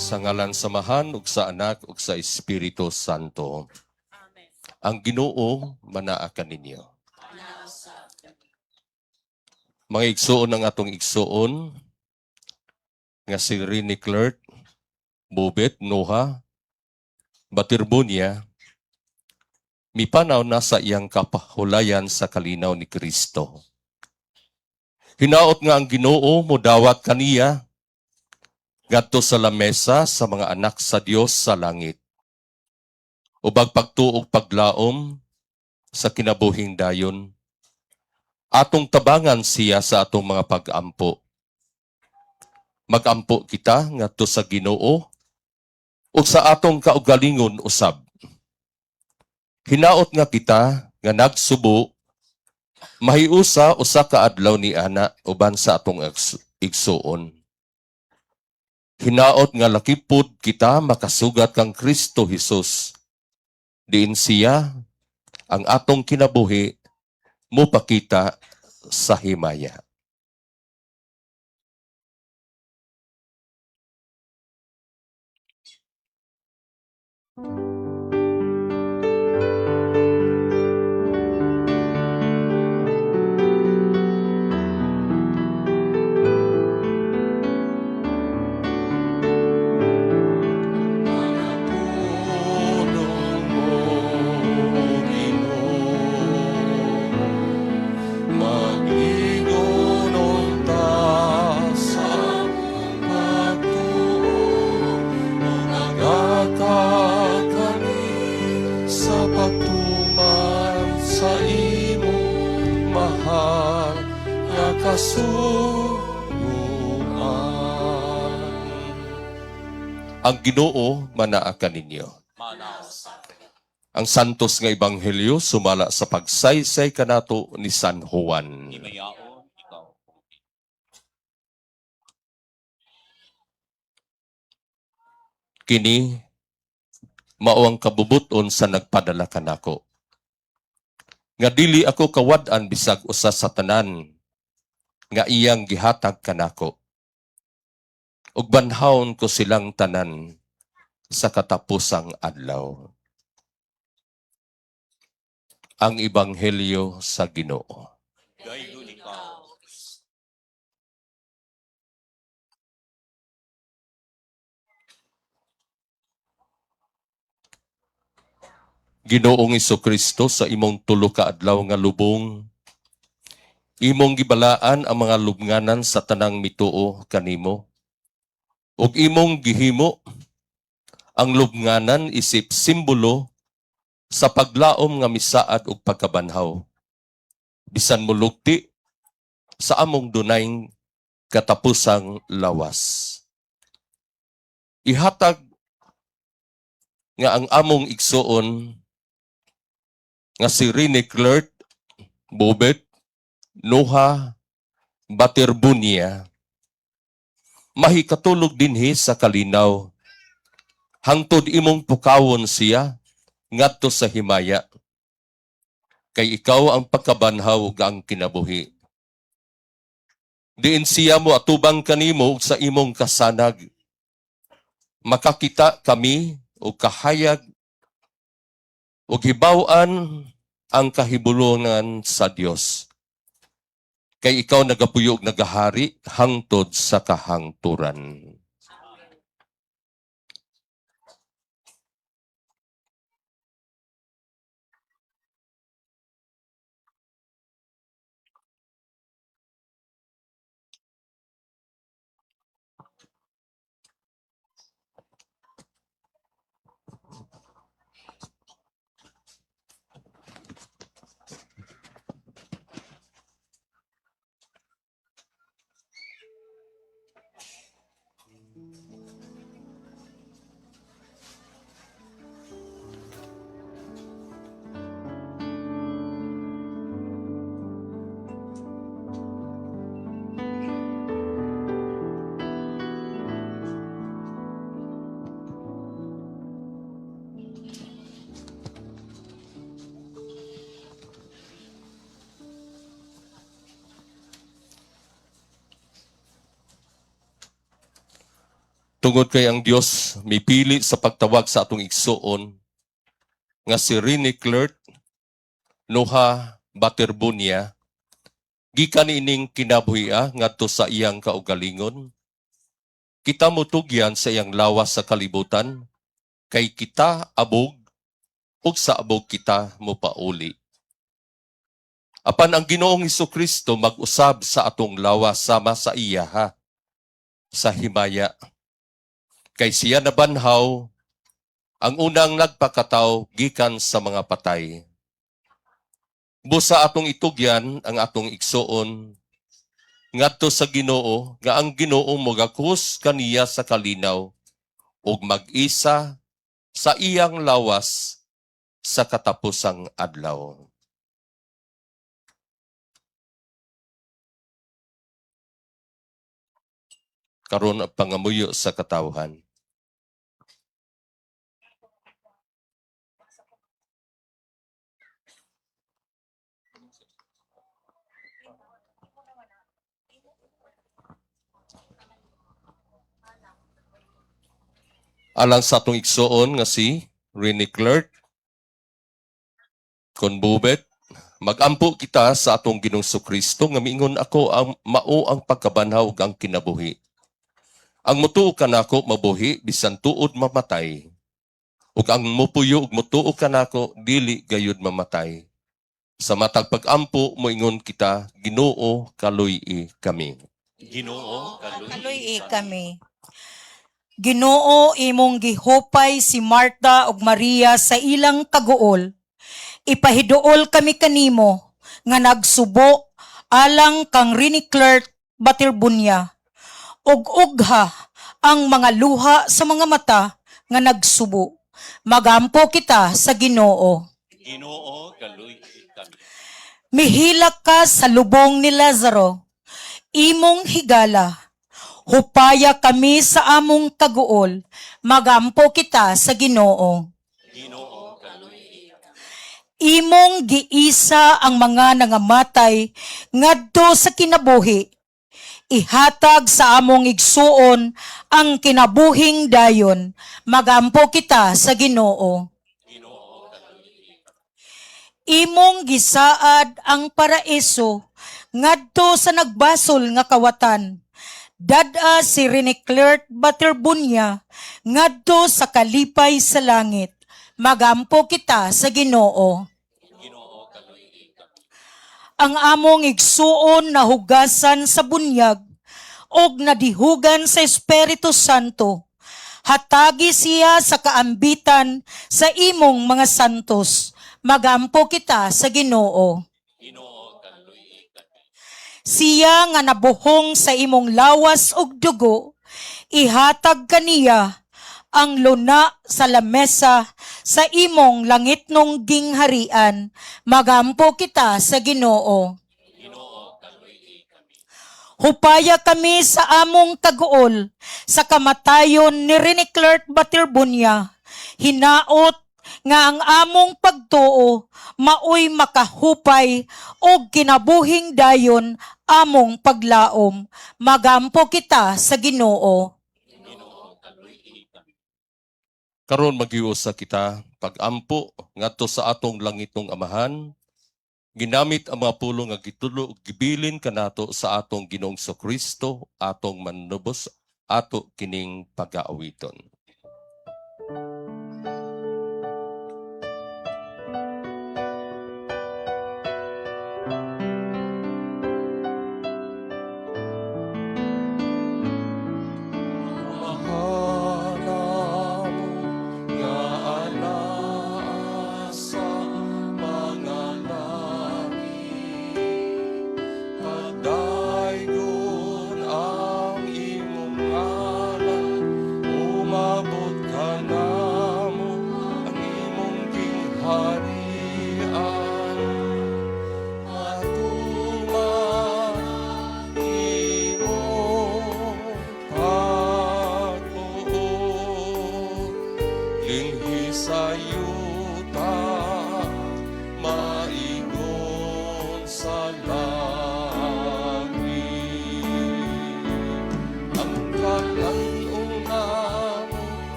Sa ngalan samahan ug sa Anak ug sa Espiritu Santo. Ang Ginoo manaa kaninyo. Mga igsuon ang atong igsuon nga si Rene Clerk, Bobet, Noha, Batirbunya, mipanaw na sa iyang kapahulayan sa kalinaw ni Kristo. Hinaot nga ang Ginoo modawat kaniya ngadto sa lamesa sa mga anak sa Dios sa langit. Ubag pagtuog paglaom sa kinabuhing dayon. Atong tabangan siya sa atong mga pag-ampo. Mag-ampo kita ngadto sa Ginoo ug sa atong kaugalingon usab. Hinaot nga kita nga nagsubo mahiusa usa ka adlaw ni ana uban sa atong igsuon. Hinaot nga lakipod kita makasugat kang Kristo Jesus. Diin siya ang atong kinabuhi mopakita sa himaya. Ang Ginoo manaa kaninyo. Ang santos nga ebanghelyo sumala sa pagsaysay kanato ni San Juan. Kini mao ang kabubuton sa nagpadala kanako. Nga dili ako kawad-an bisag usa sa tanan nga iyang gihatag kanako. Ug banhawon ko silang tanan sa katapusang adlaw. Ang ebanghelyo sa Ginoo. Ginoong Jesucristo, sa imong tulo ka adlaw nga lubong, imong gibalaan ang mga lubnganan sa tanang mituo kanimo. Ug imong gihimo ang lubnganan isip simbolo sa paglaom nga misaad ug pagkabanhaw. Bisan mulugti sa among dunayng katapusang lawas. Ihatag nga ang among igsuon nga si Rene Clerk, Bobet, Noha, Batirbunya, mahikatulog dinhi sa kalinaw. Hangtod imong pukawon siya ngadto sa himaya. Kay ikaw ang pagkabanhaw ug ang kinabuhi. Diin siya mo atubang kanimo ug sa imong kasanag. Makakita kami o kahayag o hibaw-an ang kahibulongan sa Dios. Kay ikaw nagapuyog nagahari hangtod sa kahangturan. Tungod kay ang Dios mipili sa pagtawag sa atong igsuon nga si Rene Clerk Noha Baterbunia, gikan ining kinabuhia ngadto sa iyang kaugalingon. Kita mutugyan sa iyang lawas sa kalibutan, kay kita abog ug sa abog kita mopauli. Apan ang Ginoong Hesukristo mag-usab sa atong lawas sama sa iya sa himaya. Kay siya nabanhaw ang unang nagpakataw gikan sa mga patay. Busa atong itugyan ang atong igsuon ngadto sa Ginoo nga ang Ginoo mogakus kaniya sa kalinaw ug mag-isa sa iyang lawas sa katapusang adlaw. Karon ang pangamuyo sa katawhan. Alang sa atong igsuon nga si Rene Clerk Conbubet, magampo kita sa atong Ginoong Kristo nga miingon ako ang mao ang pagkabanhaw ug ang kinabuhi. Ang mutuo kanako mabuhi bisan tuod mamatay. Ug ang mupuyo ug mutuo kanako dili gayud mamatay. Sa matag pag-ampo moingon kita, Ginoo kaluy-i kami. Ginoo Kaluy kami. Ginoo, imong gihupay si Marta ug Maria sa ilang kaguol. Ipahiduol kami kanimo nga nagsubo alang kang Rene Clerk Baterbunia. Ug-ugha ang mga luha sa mga mata nga nagsubo. Magampo kita sa Ginoo. Ginoo kaluy-i kami. Mihilak ka sa lubong ni Lazaro. Imong higala. Hupaya kami sa among kaguol, magampo kita sa Ginoo. Ginoo kaluy-i kami. Imong giisa ang mga nangamatay ngadto sa kinabuhi. Ihatag sa among igsuon ang kinabuhing dayon, magampo kita sa Ginoo. Ginoo kaluy-i kami. Imong gisaad ang paraiso ngadto sa nagbasol nga kawatan. Dada si Rene Clerk Baterbunia ngadto sa kalipay sa langit. Magampo kita sa Ginoo. Ginoo kaluy-i kami. Ang among igsuon na hugasan sa bunyag og nadihugan sa Espiritu Santo. Hatagi siya sa kaambitan sa imong mga santos. Magampo kita sa Ginoo. Ginoo kaluy-i kami. Siya nga nabuhong sa imong lawas ug dugo, ihatag kaniya ang luna sa lamesa sa imong langitnong gingharian. Magampo kita sa Ginoo. Ginoo kaluy-i kami. Hupaya kami sa among kaguol sa kamatayon ni Rene Clerk Baterbunia. Hinaot nga ang among pagtuo maoy makahupay og kinabuhing dayon among paglaom. Magampo kita sa Ginoo. Ginoo kaluy-i kami. Karon maghiusa kita pag-ampo ngadto sa atong langitong Amahan. Ginamit ang mga pulong nga gitulo ug gibilin kanato sa atong Ginoong Kristo, atong manubos, ato kining pag-aawiton.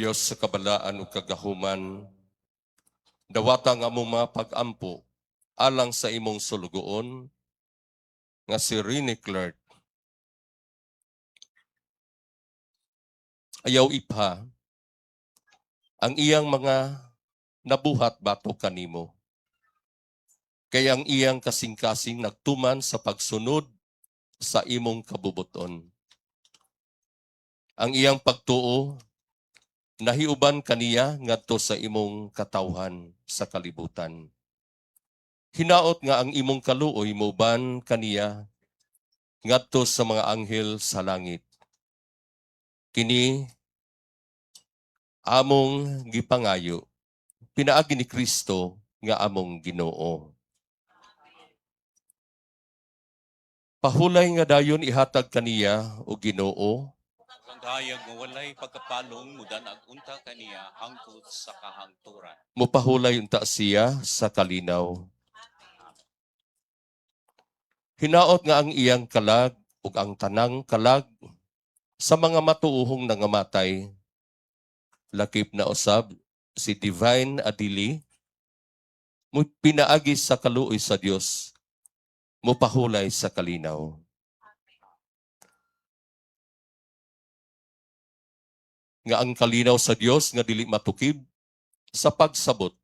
Diyos sa kabalaan ug kagahuman, dawata nga among mga pag-ampo alang sa imong sulugoon nga si Rene Clark. Ayaw ipha ang iyang mga nabuhat bato kanimo. Kay ang iyang kasing-kasing nagtuman sa pagsunod sa imong kabubuton. Ang iyang pagtuo nahiuban kaniya ngadto sa imong katawhan sa kalibutan. Hinaot nga ang imong kaluoy moban kaniya ngadto sa mga anghel sa langit. Kini among gipangayo, pinaagi ni Kristo nga among Ginoo. Pahulay nga dayon ihatag kaniya o Ginoo, Ang dayag nga walay pagkapalong mudan ag unta kaniya hangtod sa kahangturan. mopahulay unta siya sa kalinaw. Hinaot nga ang iyang kalag ug ang tanang kalag sa mga matuuhong nangamatay, lakip na usab si Divine Adili, mo pinaagi sa kaluoy sa Dios, mopahulay sa kalinaw. Nga ang kalinaw sa Dios nga dili matukib sa pagsabot,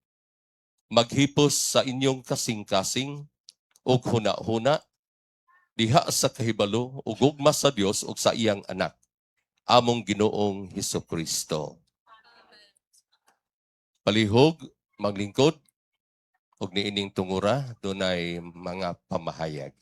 maghipos sa inyong kasing-kasing ug huna-huna diha sa kahibalo ug gugma sa Dios ug sa iyang anak, among Ginoong Hesukristo. Palihog, maglingkod, ug niining tungura, dunay mga pamahayag.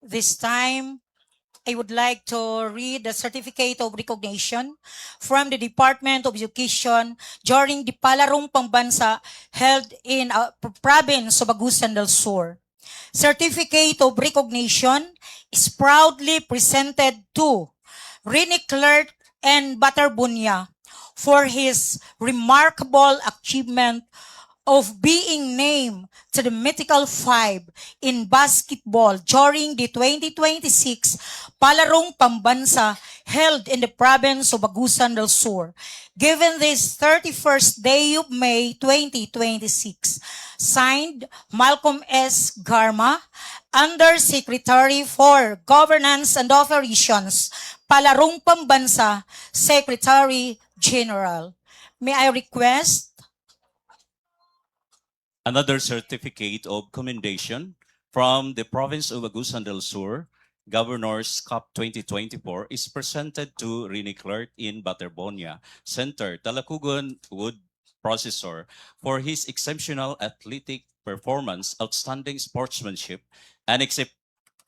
This time, I would like to read the certificate of recognition from the Department of Education during the Palarong Pambansa held in province of Agusan del Sur. Certificate of recognition is proudly presented to Rene Clerk and Batarbunya for his remarkable achievement of being named to the Mythical Five in basketball during the 2026 Palarong Pambansa held in the province of Agusan del Sur, given this 31st day of May 2026. Signed, Malcolm S. Garma, Undersecretary for Governance and Operations, Palarong Pambansa, Secretary General. May I request Another certificate of commendation from the province of Agusan del Sur, Governor's Cup 2024 is presented to Rene Clerk in Baterbonia Center, Talakugan Wood Processor for his exceptional athletic performance, outstanding sportsmanship, and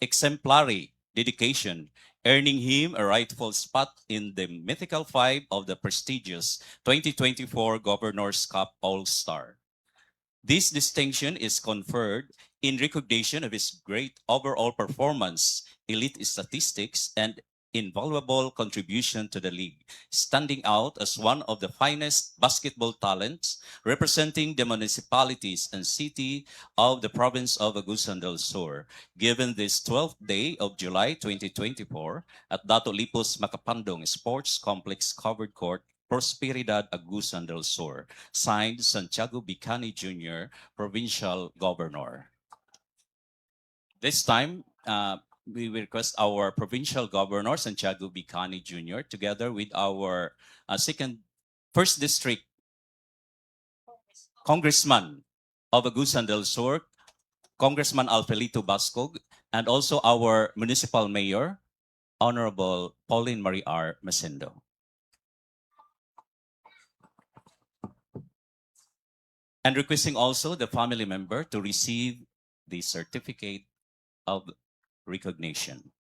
exemplary dedication, earning him a rightful spot in the mythical five of the prestigious 2024 Governor's Cup All-Star. This distinction is conferred in recognition of his great overall performance, elite statistics, and invaluable contribution to the league, standing out as one of the finest basketball talents representing the municipalities and city of the province of Agusan del Sur, given this 12th day of July 2024 at Dato Lipos Macapandong Sports Complex Covered Court, Prosperidad Agusan del Sur. Signed, Santiago Bicani Jr., Provincial Governor. This time, we will request our Provincial Governor, Santiago Bicani Jr., together with our First District Congressman of Agusan del Sur, Congressman Alfelito Bascog, and also our Municipal Mayor, Honorable Pauline Marie R. Masendo. And requesting also the family member to receive the certificate of recognition.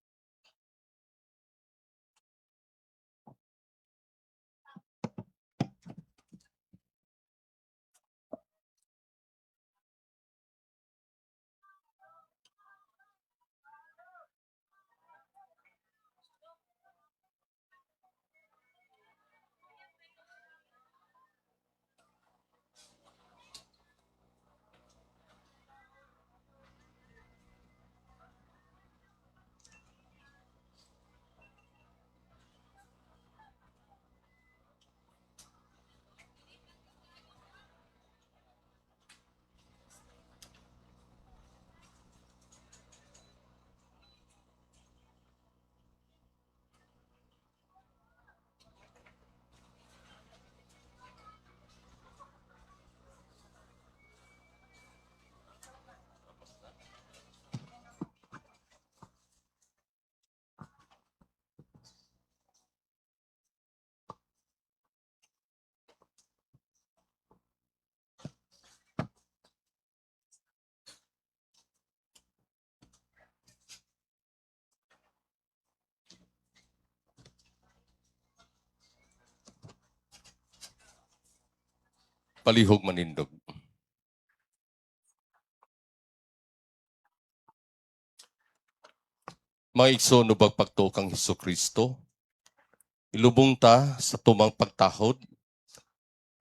Palihog manindog. Mga igsoon ubag pagtukang Hesus Kristo, ilubong ta sa tumang pagtahod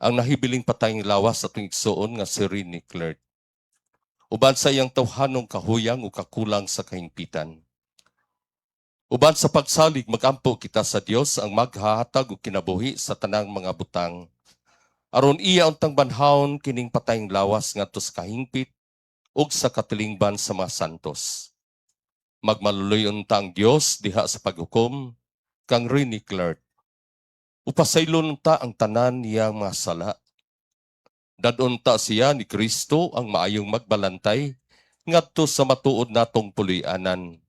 ang nahibiling patayng lawas sa tuwing igsoon nga si Rini Clerk. Uban sa iyang tawhanong kahuyang o kakulang sa kahingpitan. Uban sa pagsalig magampo kita sa Dios ang maghahatag og kinabuhi sa tanang mga butang. Aron iya untang banhaon kining patayng lawas ngadto sa kahingpit ug sa katilingban sa mga santos. Magmaluloy unta ang Dios diha sa paghukom kang Rini Clerk. Upasaylon ta ang tanan niyang mga sala. Dadon ta siya ni Kristo ang maayong magbalantay ngadto sa matuod natong puloy-anan.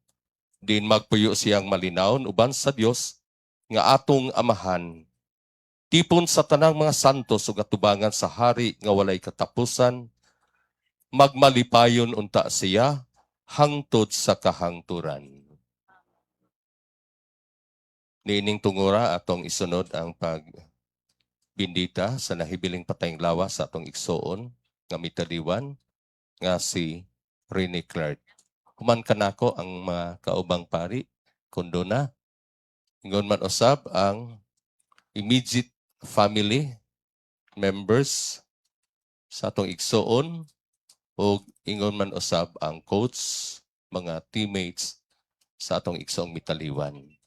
Din magpuyo siyang malinaon uban sa Dios nga atong amahan. Tipon sa tanang mga santos ug atubangan sa hari nga walay katapusan, magmalipayon unta siya hangtod sa kahangturan. Niining tungura atong isunod ang pagbindita sa nahibiling patayng lawas sa atong igsoon nga mitaliwan nga si Rini Clerk. Human kanako ang mga kaubang pari, kundo na. Ingon man usab ang immediate family members sa atong igsoon o ingon man usab ang coach, mga teammates sa atong igsoong mitaliwan.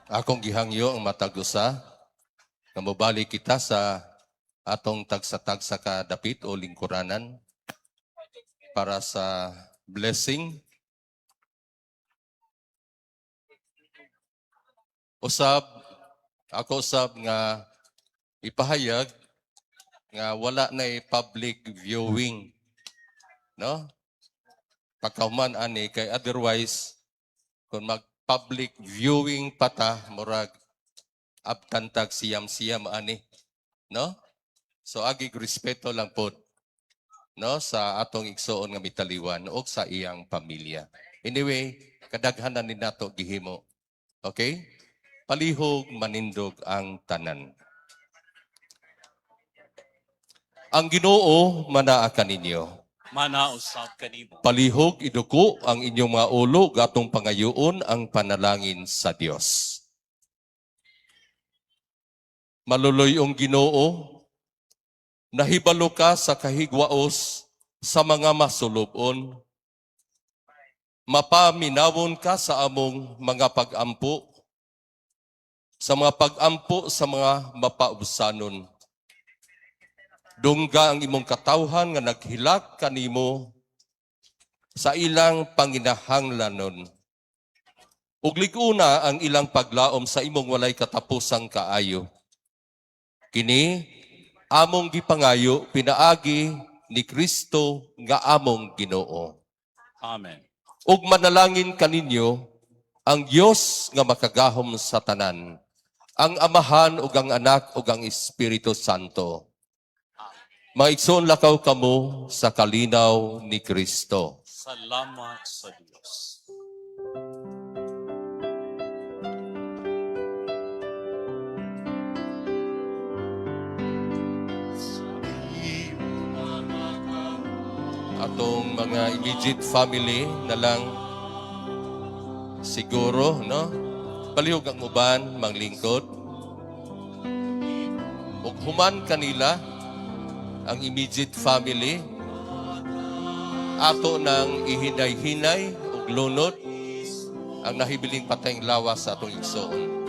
Akong gihangyo ang matag usa nga mobalik kita sa atong tagsa-tagsa ka dapit o lingkuranan para sa blessing. Ako usab nga ipahayag nga wala na public viewing, no? Pagkahuman ani kay otherwise kung mag-public viewing pata murag abtantag siyam-siyam ani, no? So agig respeto lang pod, no, sa atong igsoon nga mitaliwan o sa iyang pamilya. Anyway, kadaghanan ni nato gihimo. Okay? Palihog manindog ang tanan. Ang Ginoo manaa kaninyo. Mana usab kanimo. Palihog iduko ang inyong mga ulo gatong pangayoon ang panalangin sa Dios. Maluloyong Ginoo, nahibalo ka sa kahigwaos sa mga masulubon. Mapaminawon ka sa among mga pag-ampo, sa mga pag-ampo sa mga mapaubsanon. Dungga ang imong katawhan nga naghilak kanimo sa ilang panginahanglanon. Ug lig-una ang ilang paglaom sa imong walay katapusang kaayo. Kini among gipangayo pinaagi ni Kristo nga among Ginoo. Amen. Ug manalangin kaninyo ang Dios nga makagahom sa tanan, ang Amahan ug ang Anak ug ang Espiritu Santo. Maigsoon lakaw kamo sa kalinaw ni Kristo. Salamat sa Dios. Atong mga immediate family na lang siguro, no? Palihog ang uban, manglingkod. Ug human kanila ang immediate family ato nang ihinay-hinay ug lunod ang nahibiling patayng lawas sa atong igsoon.